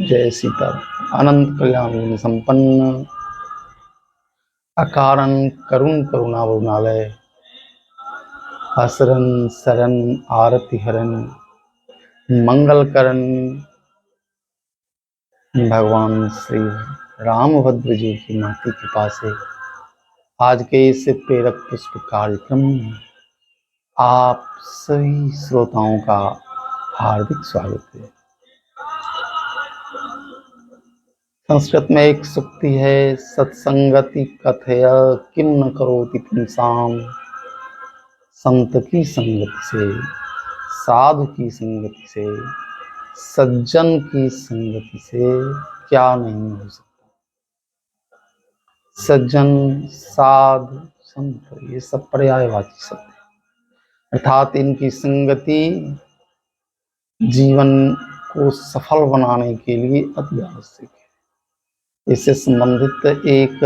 जय सीता। अनंत कल्याण गुण संपन्न, अकारण करुण करुणावरुणालय, असरन सरन आरति हरन, मंगल करण भगवान श्री रामभद्र जी की माती कृपा से आज के इस प्रेरक पुष्प कार्यक्रम में आप सभी श्रोताओं का हार्दिक स्वागत है। संस्कृत में एक सूक्ति है, सत्संगति कथय किम न करोति पुंसाम। संत की संगति से, साधु की संगति से, सज्जन की संगति से क्या नहीं हो सकता। सज्जन, साधु, संत ये सब पर्यायवाची शब्द है, अर्थात इनकी संगति जीवन को सफल बनाने के लिए अति आवश्यक है। इससे संबंधित एक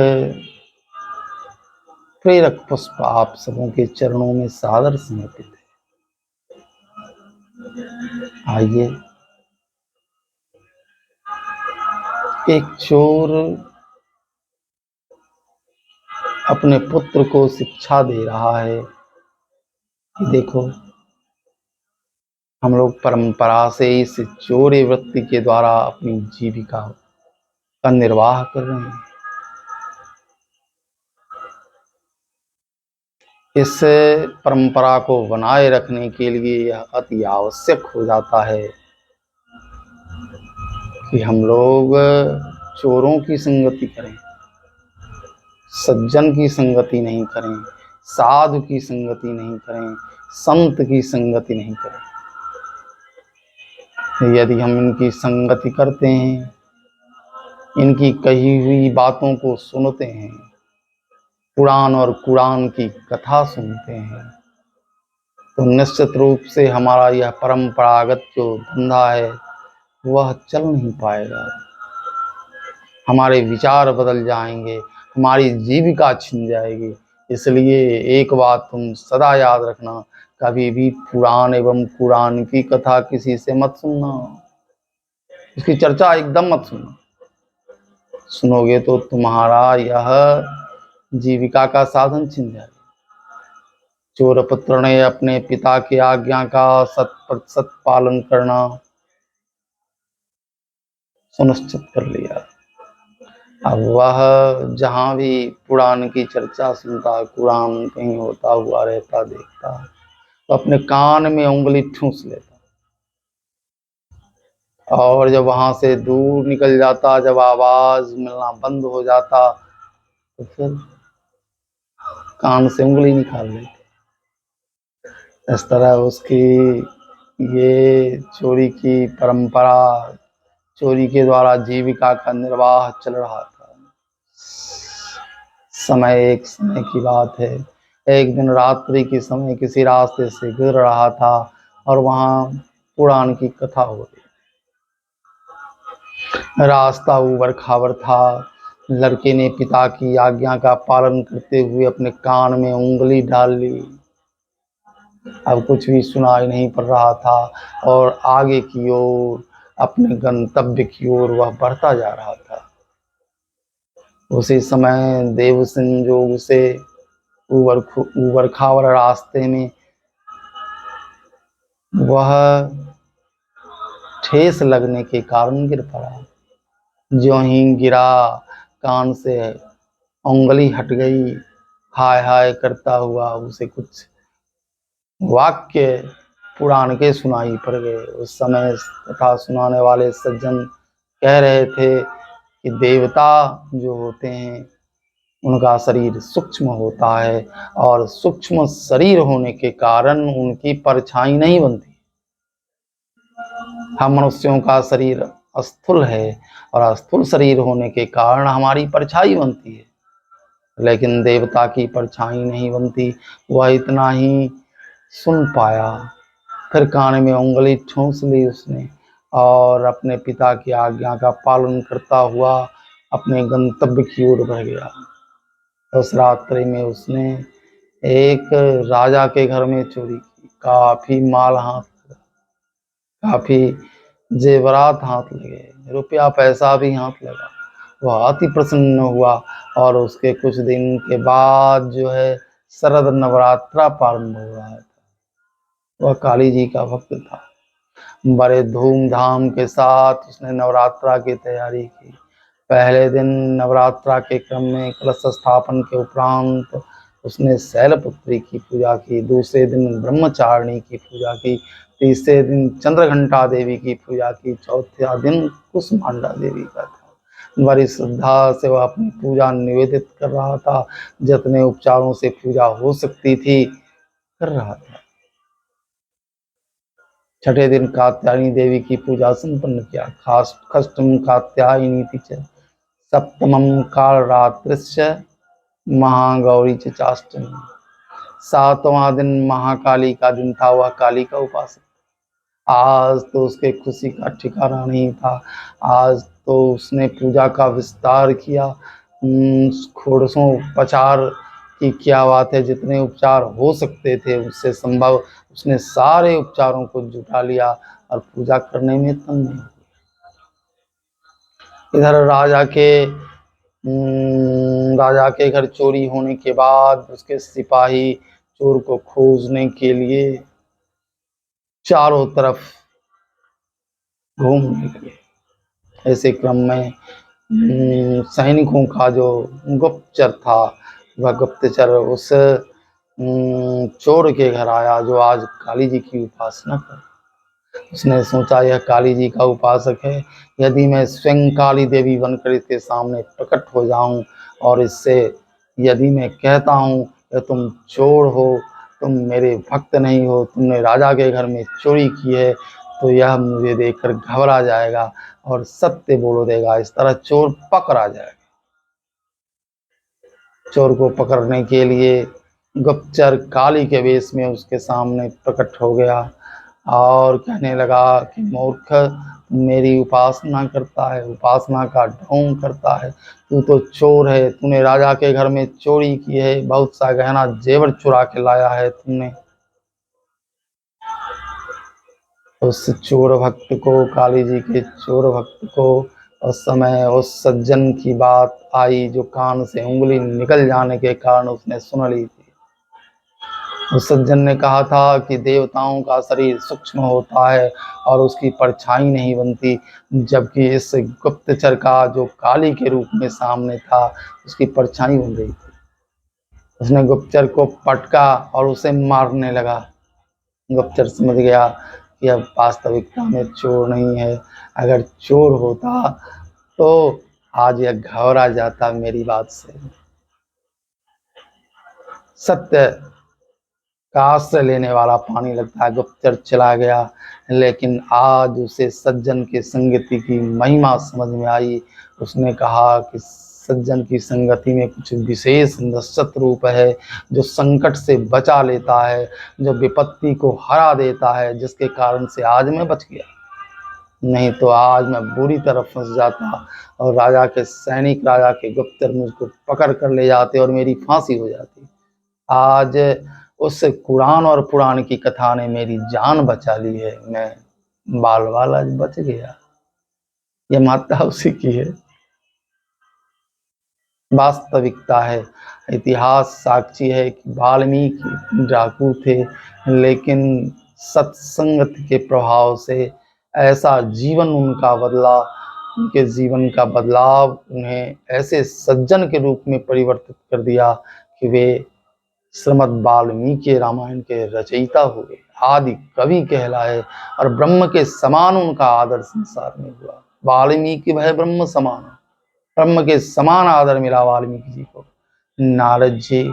प्रेरक पुष्प आप सबों के चरणों में सादर समर्पित है। आइए, एक चोर अपने पुत्र को शिक्षा दे रहा है कि देखो, हम लोग परंपरा से इस चोरी वृत्ति के द्वारा अपनी जीविका का निर्वाह कर रहे हैं। इस परंपरा को बनाए रखने के लिए यह अति आवश्यक हो जाता है कि हम लोग चोरों की संगति करें, सज्जन की संगति नहीं करें, साधु की संगति नहीं करें, संत की संगति नहीं करें। यदि हम इनकी संगति करते हैं, इनकी कही हुई बातों को सुनते हैं, पुराण और कुरान की कथा सुनते हैं, तो निश्चित रूप से हमारा यह परंपरागत जो धंधा है वह चल नहीं पाएगा। हमारे विचार बदल जाएंगे, हमारी जीविका छिन जाएगी। इसलिए एक बात तुम सदा याद रखना, कभी भी पुराण एवं कुरान की कथा किसी से मत सुनना, उसकी चर्चा एकदम मत सुनना। सुनोगे तो तुम्हारा यह जीविका का साधन छिन जाएगा। चोर पुत्र ने अपने पिता की आज्ञा का 100% पालन करना सुनिश्चित कर लिया। अब वह जहां भी पुराण की चर्चा सुनता, कुरान कहीं होता हुआ रहता देखता, तो अपने कान में उंगली ठूंस लेता, और जब वहां से दूर निकल जाता, जब आवाज मिलना बंद हो जाता, तो फिर कान से उंगली निकाल लेता। इस तरह उसकी ये चोरी की परंपरा, चोरी के द्वारा जीविका का निर्वाह चल रहा था। एक समय की बात है, एक दिन रात्रि के समय किसी रास्ते से गुजर रहा था और वहां पुराण की कथा हो रही। रास्ता ऊबड़ खाबड़ था। लड़के ने पिता की आज्ञा का पालन करते हुए अपने कान में उंगली डाल ली। अब कुछ भी सुनाई नहीं पड़ रहा था और आगे की ओर, अपने गंतव्य की ओर वह बढ़ता जा रहा था। उसी समय देव संयोग से ऊबड़ खाबड़ रास्ते में वह ठेस लगने के कारण गिर पड़ा। ज्यों ही गिरा, कान से उंगली हट गई। हाय हाय करता हुआ उसे कुछ वाक्य पुराण के सुनाई पड़ गए। उस समय कथा सुनाने वाले सज्जन कह रहे थे कि देवता जो होते हैं उनका शरीर सूक्ष्म होता है और सूक्ष्म शरीर होने के कारण उनकी परछाई नहीं बनती। हम मनुष्यों का शरीर स्थूल है और स्थूल शरीर होने के कारण हमारी परछाई बनती है, लेकिन देवता की परछाई नहीं बनती। वह इतना ही सुन पाया, फिर कान में उंगली ठूंस ली उसने और अपने पिता की आज्ञा का पालन करता हुआ अपने गंतव्य की ओर बढ़ गया। उस रात्रि में उसने एक राजा के घर में चोरी की। काफी माल हाथ, काफी जेवरात हाथ लगे। रुपया पैसा भी हाथ लगा। वह अति प्रसन्न हुआ और उसके कुछ दिन के बाद जो है शरद नवरात्रा प्रारंभ हो रहा था। वह काली जी का भक्त था। बड़े धूमधाम के साथ उसने नवरात्रा की तैयारी की। पहले दिन नवरात्रा के क्रम में कलश स्थापन के उपरांत उसने शैलपुत्री की पूजा की। दूसरे दिन ब्रह्मचारिणी की पूजा की। तीसरे दिन चंद्रघंटा देवी की पूजा की। चौथा दिन कुसमांडा देवी का था। बड़ी श्रद्धा से वह अपनी पूजा निवेदित कर रहा था। जितने उपचारों से पूजा हो सकती थी कर रहा था। छठे दिन कात्यायनी देवी की पूजा संपन्न किया। खष्टम कात्यायनी च सप्तमम कालरात्रिश्च महागौरी चाष्टमी। सातवां दिन महाकाली का दिन था। वह काली का उपासक। आज तो उसके खुशी का ठिकाना नहीं था। आज तो उसने पूजा का विस्तार किया। खोड़सों उपचार की क्या बात है। जितने उपचार हो सकते थे उससे संभव उसने सारे उपचारों को जुटा लिया और पूजा करने में तंग नहीं। इधर राजा के घर चोरी होने के बाद उसके सिपाही चोर को खोजने के लिए चारों तरफ घूमने लगे। ऐसे क्रम में सैनिकों का जो गुप्तचर था वह गुप्तचर उस चोर के घर आया जो आज काली जी की उपासना कर। उसने सोचा यह काली जी का उपासक है। यदि मैं स्वयं काली देवी बनकर इसके सामने प्रकट हो जाऊं और इससे यदि मैं कहता हूं कि तुम चोर हो, तुम मेरे भक्त नहीं हो, तुमने राजा के घर में चोरी की है, तो यह मुझे देखकर घबरा जाएगा और सत्य बोल देगा। इस तरह चोर पकड़ा जाएगा। चोर को पकड़ने के लिए गुप्तचर काली के वेश में उसके सामने प्रकट हो गया और कहने लगा कि मूर्ख, मेरी उपासना करता है, उपासना का ढोंग करता है। तू तो चोर है। तूने राजा के घर में चोरी की है। बहुत सा गहना जेवर चुरा के लाया है तुमने। उस चोर भक्त को, काली जी के चोर भक्त को उस समय उस सज्जन की बात आई जो कान से उंगली निकल जाने के कारण उसने सुन ली थी। उस सज्जन ने कहा था कि देवताओं का शरीर सूक्ष्म होता है और उसकी परछाई नहीं बनती, जबकि इस गुप्तचर का जो काली के रूप में सामने था उसकी परछाई बन गई थी। उसने गुप्तचर को पटका और उसे मारने लगा। गुप्तचर समझ गया कि अब वास्तविकता में चोर नहीं है। अगर चोर होता तो आज यह घबरा जाता मेरी बात से। सत्य का आश्रय लेने वाला पानी लगता है। गुप्तचर चला गया, लेकिन आज उसे सज्जन के संगति की महिमा समझ में आई। उसने कहा कि सज्जन की संगति में कुछ विशेष निश्चित रूप है जो संकट से बचा लेता है, जो विपत्ति को हरा देता है, जिसके कारण से आज मैं बच गया। नहीं तो आज मैं बुरी तरह फंस जाता और राजा के सैनिक, राजा के गुप्तचर मुझको पकड़ कर ले जाते और मेरी फांसी हो जाती। आज उस कुरान और पुराण की कथा ने मेरी जान बचा ली है। मैं बाल बाल आज बच गया। ये मात्रा उसी की है। वास्तविकता है। इतिहास साक्षी है कि वाल्मीकि डाकू थे, लेकिन सत्संगत के प्रभाव से ऐसा जीवन उनका बदला। उनके जीवन का बदलाव उन्हें ऐसे सज्जन के रूप में परिवर्तित कर दिया कि वे श्रीमद् वाल्मीकि रामायण के रचयिता हुए, आदि कवि कहलाए और ब्रह्म के समान उनका आदर संसार में हुआ। वाल्मीकि भय ब्रह्म समान, ब्रह्म के समान आदर मिला वाल्मीकि जी को। नारद जी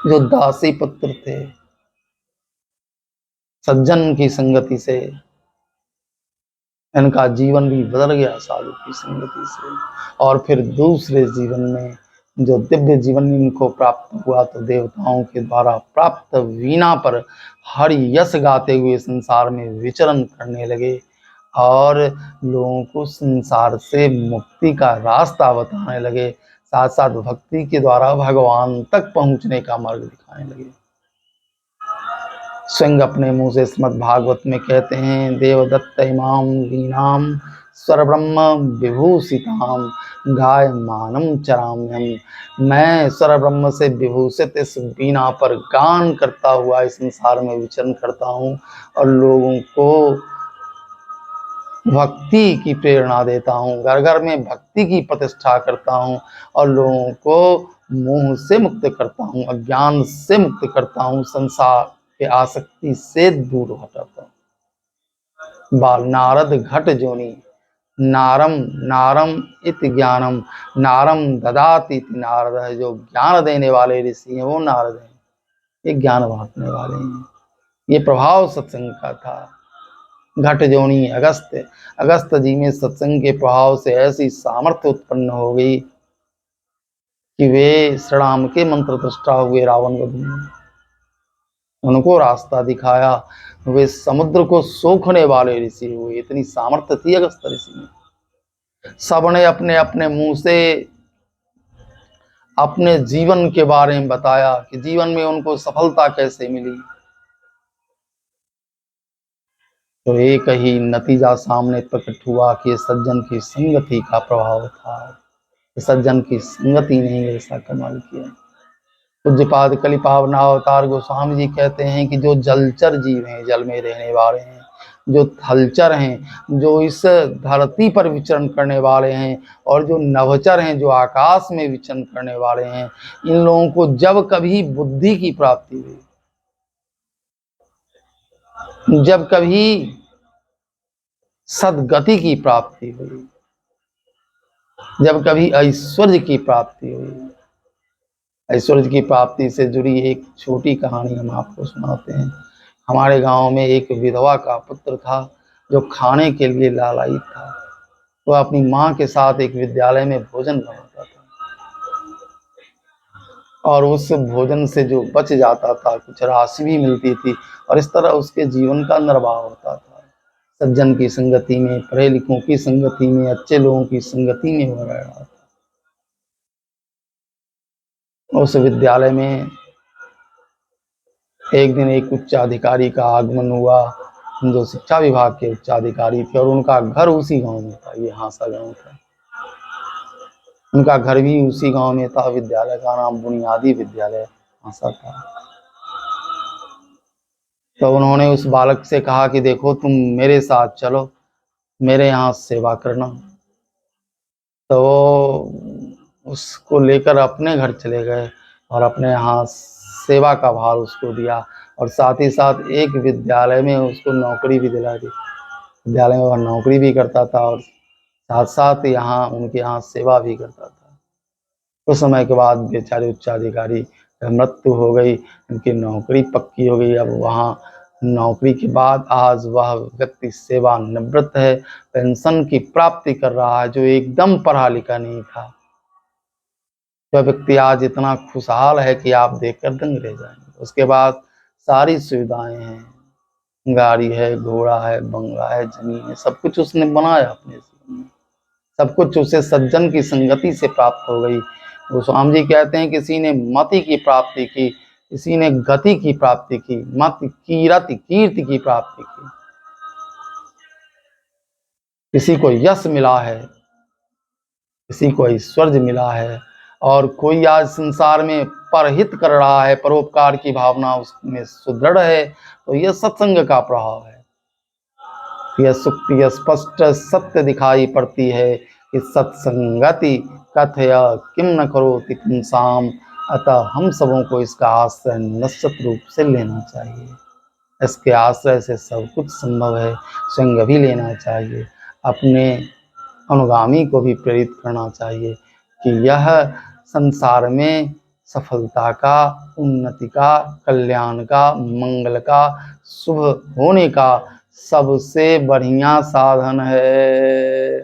जो दासी पुत्र थे, सज्जन की संगति से इनका जीवन भी बदल गया साधु की संगति से। और फिर दूसरे जीवन में जो दिव्य जीवन इनको प्राप्त हुआ तो देवताओं के द्वारा प्राप्त वीणा पर हरि यश गाते हुए संसार में विचरण करने लगे और लोगों को संसार से मुक्ति का रास्ता बताने लगे। साथ साथ भक्ति के द्वारा भगवान तक पहुंचने का मार्ग दिखाने लगे। स्वयं अपने मुंह से श्रीमद् भागवत में कहते हैं, देवदत्त इमाम वीणाम स्वरब्रह्म विभूषिताम गाय मानम चराम्यम। मैं स्वरब्रह्म से विभूषित इस वीणा पर गान करता हुआ इस संसार में विचरण करता हूँ और लोगों को भक्ति की प्रेरणा देता हूँ, घर घर में भक्ति की प्रतिष्ठा करता हूँ और लोगों को मोह से मुक्त करता हूँ, अज्ञान से मुक्त करता हूँ, संसार के आसक्ति से दूर हटाता हूँ। बाल नारद घट जोनी नारम नारम इत ज्ञानम नारम ददाति इति नारद है। जो ज्ञान देने वाले ऋषि हैं वो नारद हैं, ये ज्ञान बांटने वाले हैं। ये प्रभाव सत्संग का था। घट जोनी अगस्त अगस्त जी में सत्संग के प्रभाव से ऐसी सामर्थ्य उत्पन्न हो गई कि वे श्रीराम के मंत्र दृष्टा हुए रावण वध में। उनको रास्ता दिखाया, वे समुद्र को सोखने वाले ऋषि हुए। इतनी सामर्थ्य थी अगस्त ऋषि में। सबने अपने अपने मुंह से अपने जीवन के बारे में बताया कि जीवन में उनको सफलता कैसे मिली। तो एक ही नतीजा सामने प्रकट हुआ कि सज्जन की संगति का प्रभाव था। सज्जन की संगति ने ऐसा कमाल किया। पूज्यपाद कलिपावना अवतार गोस्वामी जी कहते हैं कि जो जलचर जीव हैं, जल में रहने वाले हैं, जो थलचर हैं, जो इस धरती पर विचरण करने वाले हैं, और जो नभचर हैं, जो आकाश में विचरण करने वाले हैं, इन लोगों को जब कभी बुद्धि की प्राप्ति हुई, जब कभी सदगति की प्राप्ति हुई, जब कभी ऐश्वर्य की प्राप्ति हुई, ऐश्वर्य की प्राप्ति से जुड़ी एक छोटी कहानी हम आपको सुनाते हैं। हमारे गांव में एक विधवा का पुत्र था जो खाने के लिए लालायित था। वह अपनी माँ के साथ एक विद्यालय में भोजन बनाता था और उस भोजन से जो बच जाता था कुछ राशि भी मिलती थी और इस तरह उसके जीवन का निर्वाह होता था। सज्जन की संगति में, पढ़े लिखों की संगति में, अच्छे लोगों की संगति में हो रहा था। उस विद्यालय में एक दिन एक उच्चाधिकारी का आगमन हुआ, जो शिक्षा विभाग के उच्चाधिकारी थे, और उनका घर उसी गांव में था। ये हांसा गांव था, उनका घर भी उसी गांव में था। विद्यालय का नाम बुनियादी विद्यालय हांसा था। तो उन्होंने उस बालक से कहा कि देखो, तुम मेरे साथ चलो, मेरे यहाँ सेवा करना। तो उसको लेकर अपने घर चले गए और अपने यहाँ सेवा का भार उसको दिया और साथ ही साथ एक विद्यालय में उसको नौकरी भी दिला दी। विद्यालय में वह नौकरी भी करता था और साथ साथ यहाँ उनके यहाँ सेवा भी करता था। कुछ समय के बाद बेचारे उच्चाधिकारी की मृत्यु हो गई, उनकी नौकरी पक्की हो गई। अब वहाँ नौकरी के बाद आज वह व्यक्ति सेवानिवृत्त है, पेंशन की प्राप्ति कर रहा है, जो एकदम पढ़ा लिखा नहीं था। वह व्यक्ति आज इतना खुशहाल है कि आप देखकर दंग रह जाएंगे। उसके बाद सारी सुविधाएं हैं, गाड़ी है, घोड़ा है, बंगला है, जमीन है, सब कुछ उसने बनाया अपने जीवन में। सब कुछ उसे सज्जन की संगति से प्राप्त हो गई। गोस्वामी जी कहते हैं, किसी ने मति की प्राप्ति की, किसी ने गति की प्राप्ति की, मत कीरति कीर्ति की प्राप्ति की, किसी को यश मिला है, किसी को ऐश्वर्य मिला है, और कोई आज संसार में परहित कर रहा है, परोपकार की भावना उसमें सुदृढ़ है। तो यह सत्संग का प्रभाव है। यह सुक्ति स्पष्ट सत्य दिखाई पड़ती है कि सत्संगति कथय किम न करोति पुंसाम। अतः हम सबों को इसका आश्रय निश्चित रूप से लेना चाहिए। इसके आश्रय से सब कुछ संभव है। स्वयं भी लेना चाहिए, अपने अनुगामी को भी प्रेरित करना चाहिए कि यह संसार में सफलता का, उन्नति का, कल्याण का, मंगल का, शुभ होने का सबसे बढ़िया साधन है।